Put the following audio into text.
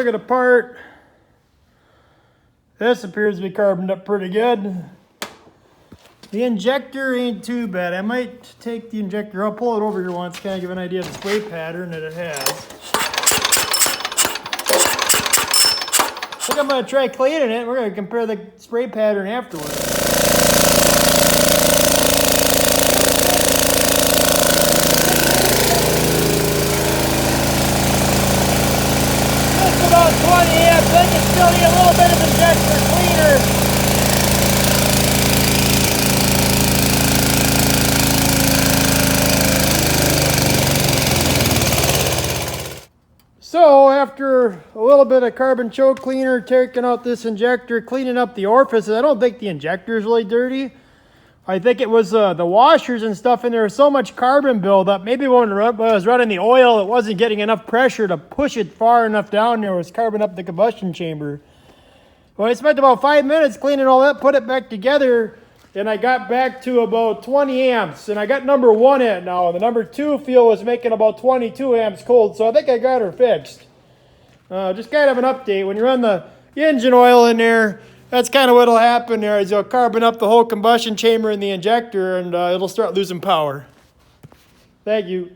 look at the part. This appears to be carboned up pretty good. The injector ain't too bad. I might take the injector, I'll pull it over here once, kind of give an idea of the spray pattern that it has. I think I'm going to try cleaning it. We're going to compare the spray pattern afterwards. Just about 20 amps. I can still need a little bit of injector cleaner. So after a little bit of carbon choke cleaner, taking out this injector, cleaning up the orifices, I don't think the injector is really dirty. I think it was the washers and stuff in there. So much carbon buildup. Maybe when I was running the oil, it wasn't getting enough pressure to push it far enough down there. It was carbon up the combustion chamber. Well, I spent about 5 minutes cleaning all that, put it back together, and I got back to about 20 amps. And I got number 1 in now. The number 2 fuel was making about 22 amps cold, so I think I got her fixed. Just kind of an update. When you run the engine oil in there, that's kind of what'll happen there is you'll carbon up the whole combustion chamber in the injector, and it'll start losing power. Thank you.